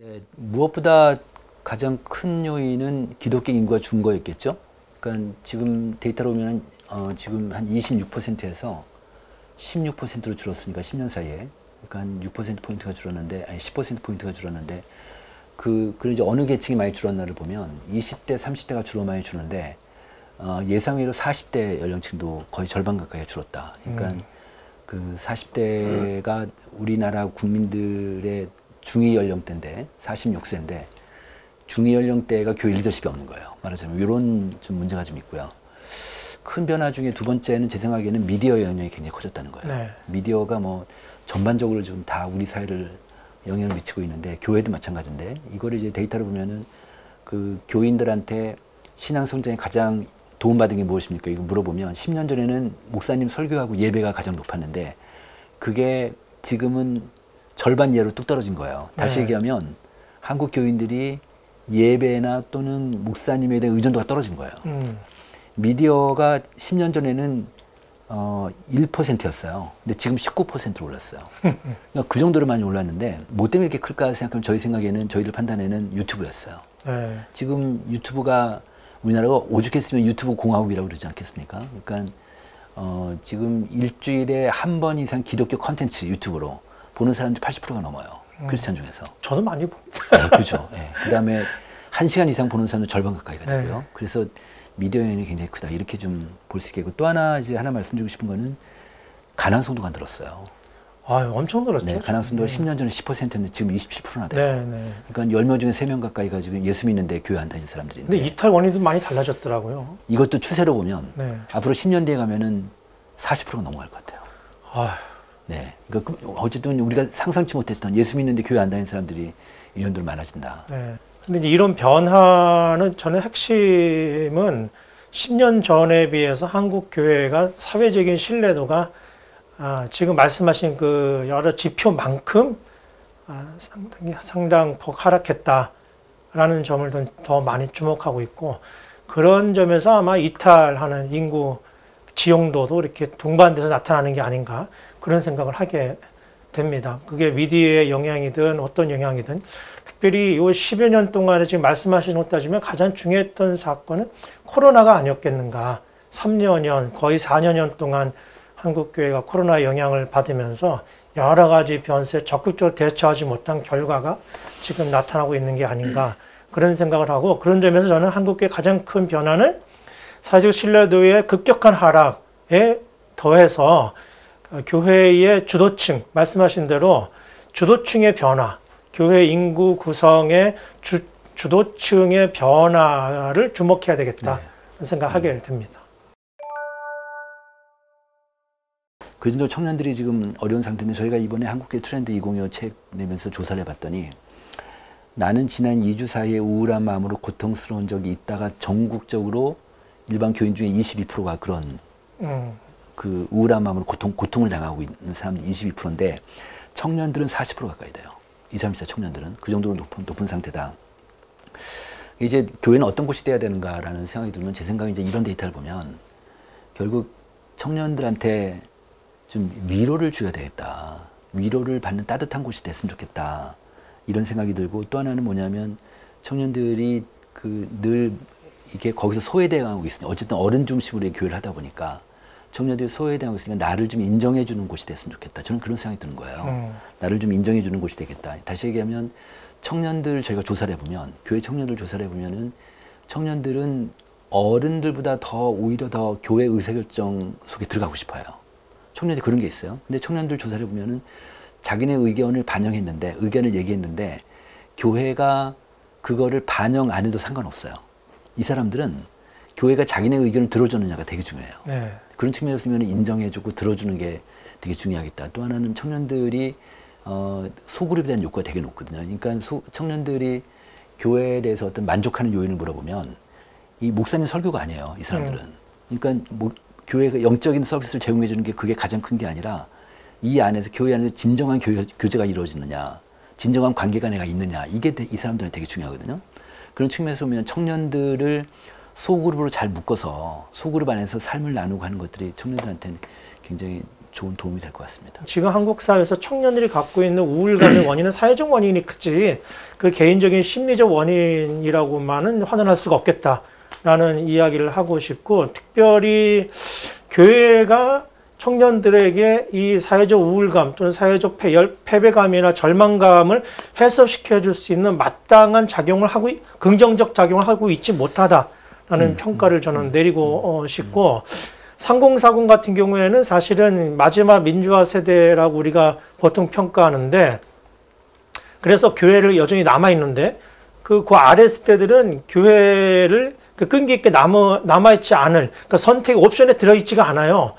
네, 무엇보다 가장 큰 요인은 기독교 인구가 준 거였겠죠. 그러니까 지금 데이터로 보면 지금 한 26%에서 16%로 줄었으니까 10년 사이에, 그러니까 한 6%포인트가 줄었는데, 아니 10%포인트가 줄었는데, 그런 이제 어느 계층이 많이 줄었나를 보면 20대, 30대가 주로 많이 주는데, 예상외로 40대 연령층도 거의 절반 가까이 줄었다. 그러니까 그 40대가 우리나라 국민들의 중위 연령대인데 46세인데 중위 연령대가 교회 리더십이 없는 거예요. 말하자면 이런 좀 문제가 좀 있고요. 큰 변화 중에 두 번째는 제 생각에는 미디어 영향이 굉장히 커졌다는 거예요. 네. 미디어가 뭐 전반적으로 지금 다 우리 사회를 영향을 미치고 있는데 교회도 마찬가지인데 이거를 이제 데이터를 보면은 그 교인들한테 신앙 성장에 가장 도움받은 게 무엇입니까? 이거 물어보면 10년 전에는 목사님 설교하고 예배가 가장 높았는데 그게 지금은 절반 이하로 뚝 떨어진 거예요. 다시 얘기하면 한국 교인들이 예배나 또는 목사님에 대한 의존도가 떨어진 거예요. 미디어가 10년 전에는 1%였어요. 근데 지금 19%로 올랐어요. 그러니까 그 정도로 많이 올랐는데 뭐 때문에 이렇게 클까 생각하면 저희 생각에는 저희들 판단에는 유튜브였어요. 지금 유튜브가 우리나라가 오죽했으면 유튜브 공화국이라고 그러지 않겠습니까? 그러니까 지금 일주일에 한 번 이상 기독교 컨텐츠 유튜브로 보는 사람들이 80%가 넘어요. 크리스찬 중에서. 저도 많이 봅니다. 네, 그렇죠. 네. 그다음에 1시간 이상 보는 사람도 절반 가까이가 되고요. 그래서 미디어 영향이 굉장히 크다. 이렇게 좀 볼 수 있겠고 또 하나 이제 하나 말씀드리고 싶은 거는 가난성도가 늘었어요. 아, 엄청 늘었죠. 네, 가난성도가 10년 전에 10%였는데 지금 27%나 돼요. 그러니까 10명 중에 3명 가까이가 지금 예수 믿는데 교회 안 다니는 사람들인데. 근데 이탈 원인도 많이 달라졌더라고요. 이것도 추세로 보면 앞으로 10년 뒤에 가면은 40%가 넘어갈 것 같아요. 네, 그러니까 어쨌든 우리가 상상치 못했던 예수 믿는데 교회 안 다니는 사람들이 이 정도로 많아진다. 근데 이제 이런 변화는 저는 핵심은 10년 전에 비해서 한국 교회가 사회적인 신뢰도가 지금 말씀하신 그 여러 지표만큼 상당폭 하락했다라는 점을 더 많이 주목하고 있고 그런 점에서 아마 이탈하는 인구 지용도도 이렇게 동반돼서 나타나는 게 아닌가 그런 생각을 하게 됩니다. 그게 미디어의 영향이든 어떤 영향이든 특별히 이 10여 년 동안에 지금 말씀하신 것 따지면 가장 중요했던 사건은 코로나가 아니었겠는가. 3년, 거의 4년 동안 한국교회가 코로나 영향을 받으면서 여러 가지 변수에 적극적으로 대처하지 못한 결과가 지금 나타나고 있는 게 아닌가 그런 생각을 하고 그런 점에서 저는 한국교회의 가장 큰 변화는 사회적 신뢰도의 급격한 하락에 더해서 교회의 주도층, 말씀하신 대로 주도층의 변화, 교회 인구 구성의 주도층의 변화를 주목해야 되겠다 생각하게 됩니다. 그 정도 청년들이 지금 어려운 상태인데 저희가 이번에 한국교회 트렌드 2025 책 내면서 조사를 해봤더니 나는 지난 2주 사이에 우울한 마음으로 고통스러운 적이 있다가 전국적으로 일반 교인 중에 22%가 그런 그 우울한 마음으로 고통을 당하고 있는 사람들이 22%인데 청년들은 40% 가까이 돼요. 20, 30대 청년들은 그 정도로 높은 상태다. 이제 교회는 어떤 곳이 돼야 되는가라는 생각이 들면 제 생각에 이제 이런 데이터를 보면 결국 청년들한테 좀 위로를 줘야 되겠다. 위로를 받는 따뜻한 곳이 됐으면 좋겠다. 이런 생각이 들고 또 하나는 뭐냐면 청년들이 늘 이게 거기서 소외당하고 있으니까 어쨌든 어른 중심으로 교회를 하다 보니까 청년들이 소외당하고 있으니까 나를 좀 인정해 주는 곳이 됐으면 좋겠다. 저는 그런 생각이 드는 거예요. 나를 좀 인정해 주는 곳이 되겠다. 다시 얘기하면 청년들 저희가 조사를 해보면 교회 청년들 조사를 해보면은 청년들은 어른들보다 오히려 더 교회 의사결정 속에 들어가고 싶어요. 청년들이 그런 게 있어요. 근데 청년들 조사를 해보면은 자기네 의견을 반영했는데 의견을 얘기했는데 교회가 그거를 반영 안 해도 상관없어요. 이 사람들은 교회가 자기네 의견을 들어주느냐가 되게 중요해요. 그런 측면에서 보면 인정해주고 들어주는 게 되게 중요하겠다. 또 하나는 청년들이 소그룹에 대한 욕구가 되게 높거든요. 그러니까 청년들이 교회에 대해서 어떤 만족하는 요인을 물어보면 이 목사님 설교가 아니에요. 이 사람들은. 그러니까 교회가 영적인 서비스를 제공해 주는 게 그게 가장 큰 게 아니라 이 안에서 교회 안에서 진정한 교제가 이루어지느냐, 진정한 관계가 내가 있느냐 이게 이 사람들은 되게 중요하거든요. 그런 측면에서 보면 청년들을 소그룹으로 잘 묶어서 소그룹 안에서 삶을 나누고 하는 것들이 청년들한테는 굉장히 좋은 도움이 될 것 같습니다. 지금 한국 사회에서 청년들이 갖고 있는 우울감의 원인은 사회적 원인이 크지 그 개인적인 심리적 원인이라고만은 환원할 수가 없겠다라는 이야기를 하고 싶고, 특별히 교회가 청년들에게 이 사회적 우울감 또는 사회적 패배감이나 절망감을 해소시켜 줄 수 있는 마땅한 작용을 하고, 긍정적 작용을 하고 있지 못하다라는 평가를 저는 내리고 싶고, 3040 같은 경우에는 사실은 마지막 민주화 세대라고 우리가 보통 평가하는데, 그래서 교회를 여전히 남아있는데 그 아래 세대들은 교회를 끈기 있게 남아있지 않을, 그러니까 선택 옵션에 들어있지가 않아요.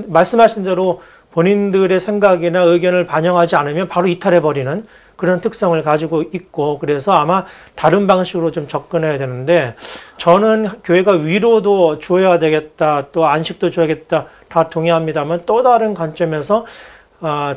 말씀하신 대로 본인들의 생각이나 의견을 반영하지 않으면 바로 이탈해버리는 그런 특성을 가지고 있고, 그래서 아마 다른 방식으로 좀 접근해야 되는데, 저는 교회가 위로도 줘야 되겠다, 또 안식도 줘야겠다, 다 동의합니다만, 또 다른 관점에서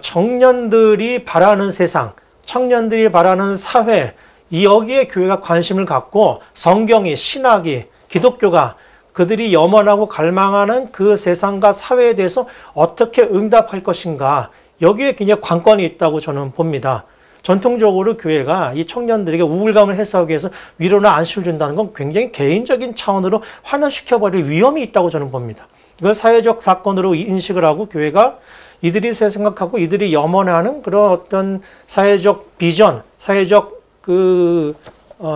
청년들이 바라는 세상, 청년들이 바라는 사회, 여기에 교회가 관심을 갖고 성경이, 신학이, 기독교가 그들이 염원하고 갈망하는 그 세상과 사회에 대해서 어떻게 응답할 것인가, 여기에 굉장히 관건이 있다고 저는 봅니다. 전통적으로 교회가 이 청년들에게 우울감을 해소하기 위해서 위로나 안식을 준다는 건 굉장히 개인적인 차원으로 환원시켜버릴 위험이 있다고 저는 봅니다. 이걸 사회적 사건으로 인식을 하고 교회가 이들이 생각하고 이들이 염원하는 그런 어떤 사회적 비전, 사회적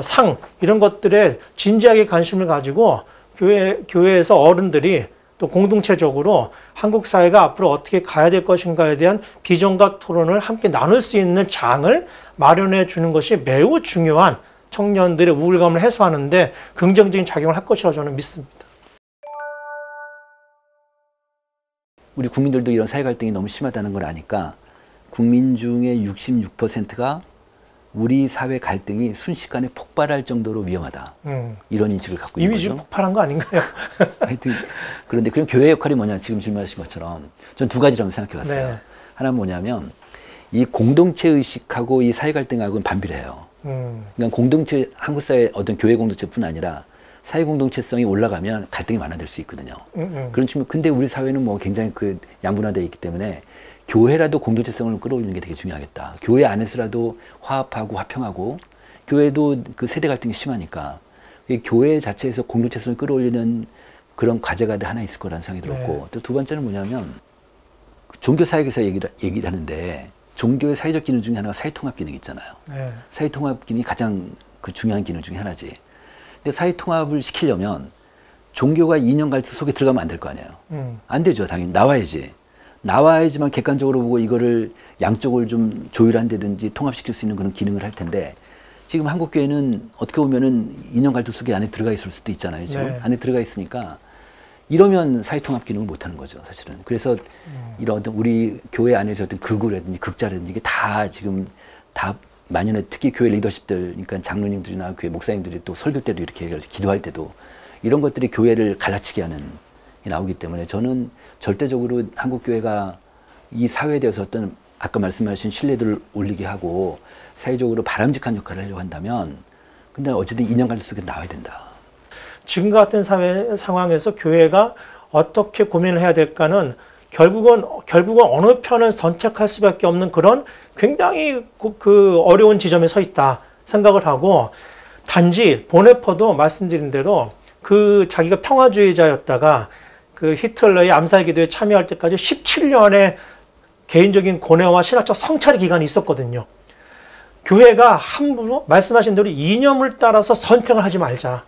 상, 이런 것들에 진지하게 관심을 가지고 교회에서 어른들이 또 공동체적으로 한국 사회가 앞으로 어떻게 가야 될 것인가에 대한 비전과 토론을 함께 나눌 수 있는 장을 마련해 주는 것이 매우 중요한, 청년들의 우울감을 해소하는데 긍정적인 작용을 할 것이라고 저는 믿습니다. 우리 국민들도 이런 사회 갈등이 너무 심하다는 걸 아니까 국민 중에 66%가 우리 사회 갈등이 순식간에 폭발할 정도로 위험하다. 이런 인식을 갖고 있는 이미 거죠. 지금 폭발한 거 아닌가요? 하여튼 그런데 그럼 교회 역할이 뭐냐, 지금 질문하신 것처럼 전 두 가지라고 생각해 봤어요. 네. 하나는 뭐냐면 이 공동체 의식하고 이 사회 갈등하고는 반비례해요. 그러니까 공동체, 한국 사회 어떤 교회 공동체뿐 아니라 사회 공동체성이 올라가면 갈등이 많아질 수 있거든요. 그런 측면. 근데 우리 사회는 뭐 굉장히 양분화되어 있기 때문에 교회라도 공동체성을 끌어올리는 게 되게 중요하겠다. 교회 안에서라도 화합하고 화평하고, 교회도 그 세대 갈등이 심하니까 교회 자체에서 공동체성을 끌어올리는 그런 과제가 하나 있을 거라는 생각이 들었고, 네. 또 두 번째는 뭐냐면 종교 사역에서 얘기를 하는데, 종교의 사회적 기능 중에 하나가 사회통합 기능이 있잖아요. 네. 사회통합 기능이 가장 중요한 기능 중에 하나지. 근데 사회통합을 시키려면 종교가 이념 갈등 속에 들어가면 안 될 거 아니에요. 안 되죠. 당연히 나와야지만 객관적으로 보고 이거를 양쪽을 좀 조율한다든지 통합시킬 수 있는 그런 기능을 할 텐데, 지금 한국 교회는 어떻게 보면은 이념 갈등 속에 안에 들어가 있을 수도 있잖아요. 지금 네. 안에 들어가 있으니까 이러면 사회통합 기능을 못 하는 거죠, 사실은. 그래서 이런 어떤 우리 교회 안에서 어떤 극우라든지 극자라든지 이게 다 지금 다 만연해, 특히 교회 리더십들, 그러니까 장로님들이나 교회 목사님들이 또 설교 때도 이렇게 해가지고 기도할 때도 이런 것들이 교회를 갈라치게 하는 게 나오기 때문에, 저는 절대적으로 한국 교회가 이 사회에 대해서 어떤 아까 말씀하신 신뢰도를 올리게 하고 사회적으로 바람직한 역할을 하려고 한다면, 근데 어쨌든 이념 갈등 속에 나와야 된다. 지금 같은 사회 상황에서 교회가 어떻게 고민을 해야 될까는 결국은 어느 편을 선택할 수밖에 없는 그런 굉장히 어려운 지점에 서 있다 생각을 하고, 단지 보네퍼도 말씀드린 대로 자기가 평화주의자였다가 히틀러의 암살 기도에 참여할 때까지 17년의 개인적인 고뇌와 신학적 성찰의 기간이 있었거든요. 교회가 함부로 말씀하신 대로 이념을 따라서 선택을 하지 말자.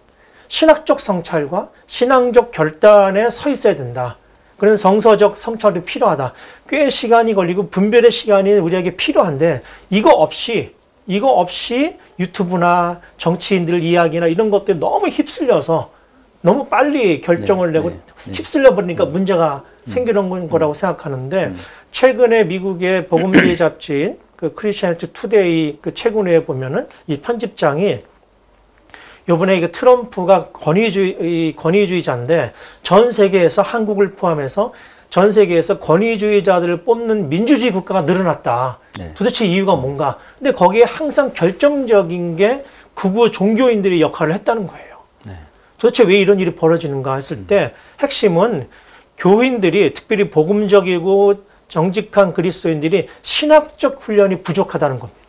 신학적 성찰과 신앙적 결단에 서 있어야 된다. 그런 정서적 성찰이 필요하다. 꽤 시간이 걸리고 분별의 시간이 우리에게 필요한데, 이거 없이 유튜브나 정치인들 이야기나 이런 것들이 너무 휩쓸려서 너무 빨리 결정을 내고 휩쓸려 버리니까 문제가 생기는 거라고 생각하는데, 최근에 미국의 복음주의 잡지인 크리스천리티 투데이 최근에 보면은 이 편집장이 이번에 트럼프가 권위주의자인데 전 세계에서 한국을 포함해서 전 세계에서 권위주의자들을 뽑는 민주주의 국가가 늘어났다. 네. 도대체 이유가 뭔가? 근데 거기에 항상 결정적인 게 극우 종교인들이 역할을 했다는 거예요. 네. 도대체 왜 이런 일이 벌어지는가 했을 때 핵심은 교인들이 특별히 복음적이고 정직한 그리스도인들이 신학적 훈련이 부족하다는 겁니다.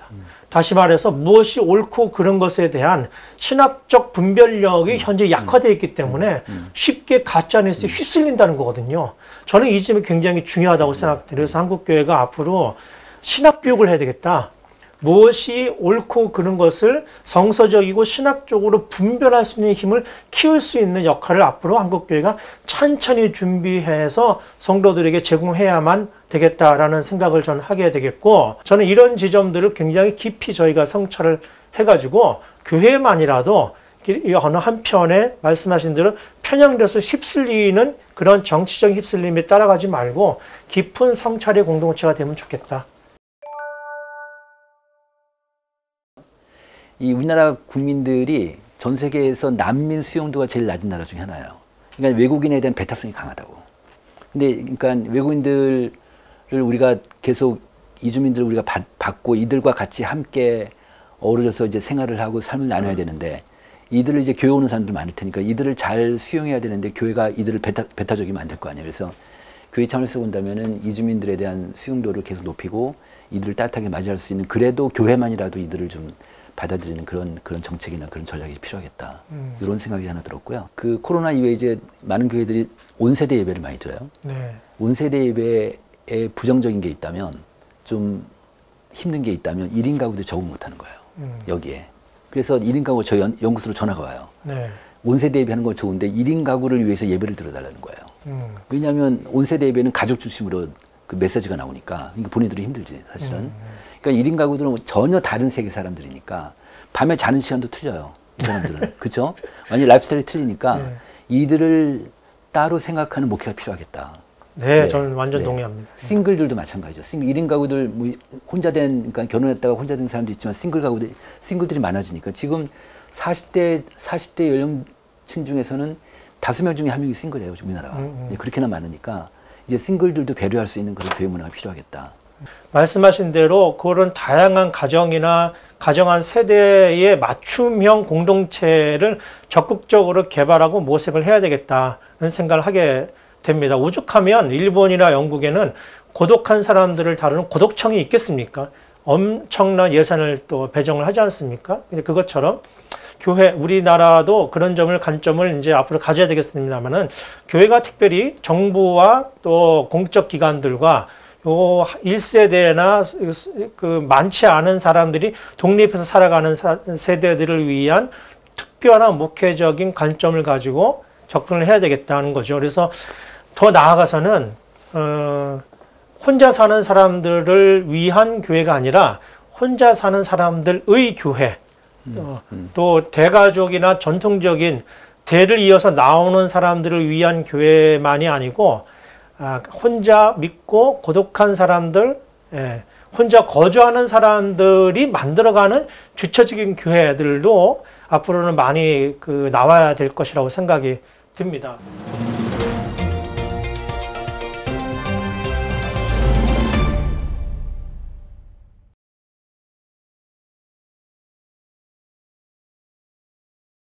다시 말해서 무엇이 옳고 그런 것에 대한 신학적 분별력이 현재 약화되어 있기 때문에 쉽게 가짜뉴스에 휩쓸린다는 거거든요. 저는 이 점이 굉장히 중요하다고 생각해요. 그래서 한국교회가 앞으로 신학교육을 해야 되겠다. 무엇이 옳고 그런 것을 성서적이고 신학적으로 분별할 수 있는 힘을 키울 수 있는 역할을 앞으로 한국교회가 천천히 준비해서 성도들에게 제공해야만 되겠다라는 생각을 저는 하게 되겠고, 저는 이런 지점들을 굉장히 깊이 저희가 성찰을 해가지고 교회만이라도 어느 한편에 말씀하신 대로 편향돼서 휩쓸리는 그런 정치적 휩쓸림에 따라가지 말고 깊은 성찰의 공동체가 되면 좋겠다. 이 우리나라 국민들이 전 세계에서 난민 수용도가 제일 낮은 나라 중에 하나예요. 그러니까 외국인에 대한 배타성이 강하다고. 근데 그러니까 외국인들을 우리가 계속 이주민들을 우리가 받고 이들과 같이 함께 어우러져서 이제 생활을 하고 삶을 나눠야 되는데, 이들을 이제 교회 오는 사람들 많을 테니까 이들을 잘 수용해야 되는데 교회가 이들을 배타적이면 안 될 거 아니에요. 그래서 교회 차원에서 본다면은 이주민들에 대한 수용도를 계속 높이고 이들을 따뜻하게 맞이할 수 있는, 그래도 교회만이라도 이들을 좀 받아들이는 그런 정책이나 그런 전략이 필요하겠다. 이런 생각이 하나 들었고요. 그 코로나 이후에 이제 많은 교회들이 온세대 예배를 많이 드려요. 네. 온세대 예배에 부정적인 게 있다면, 좀 힘든 게 있다면 1인 가구도 적응 못 하는 거예요. 여기에. 그래서 1인 가구 저희 연구소로 전화가 와요. 네. 온세대 예배하는 건 좋은데 1인 가구를 위해서 예배를 들어달라는 거예요. 왜냐하면 온세대 예배는 가족 중심으로 그 메시지가 나오니까, 그러니까 본인들이 힘들지 사실은. 그러니까 1인 가구들은 전혀 다른 세계 사람들이니까 밤에 자는 시간도 틀려요. 이 사람들은. 그렇죠? 완전히 라이프스타일이 틀리니까 이들을 따로 생각하는 목회가 필요하겠다. 네, 저는 완전 동의합니다. 싱글들도 마찬가지죠. 1인 가구들, 뭐 혼자 된, 그러니까 결혼했다가 혼자 된 사람도 있지만 싱글들이 많아지니까 지금 40대 연령층 중에서는 5명 중에 1명이 싱글이에요, 우리나라가. 그렇게나 많으니까 이제 싱글들도 배려할 수 있는 그런 교회 문화가 필요하겠다. 말씀하신 대로 그런 다양한 가정이나 가정한 세대의 맞춤형 공동체를 적극적으로 개발하고 모색을 해야 되겠다는 생각을 하게 됩니다. 오죽하면 일본이나 영국에는 고독한 사람들을 다루는 고독청이 있겠습니까? 엄청난 예산을 또 배정을 하지 않습니까? 그것처럼 교회, 우리나라도 그런 관점을 이제 앞으로 가져야 되겠습니다만은, 교회가 특별히 정부와 또 공적 기관들과 요 1세대나 그 많지 않은 사람들이 독립해서 살아가는 세대들을 위한 특별한 목회적인 관점을 가지고 접근을 해야 되겠다는 거죠. 그래서 더 나아가서는 혼자 사는 사람들을 위한 교회가 아니라 혼자 사는 사람들의 교회, 또 대가족이나 전통적인 대를 이어서 나오는 사람들을 위한 교회만이 아니고, 혼자 믿고 고독한 사람들, 혼자 거주하는 사람들이 만들어가는 주체적인 교회들도 앞으로는 많이 나와야 될 것이라고 생각이 듭니다.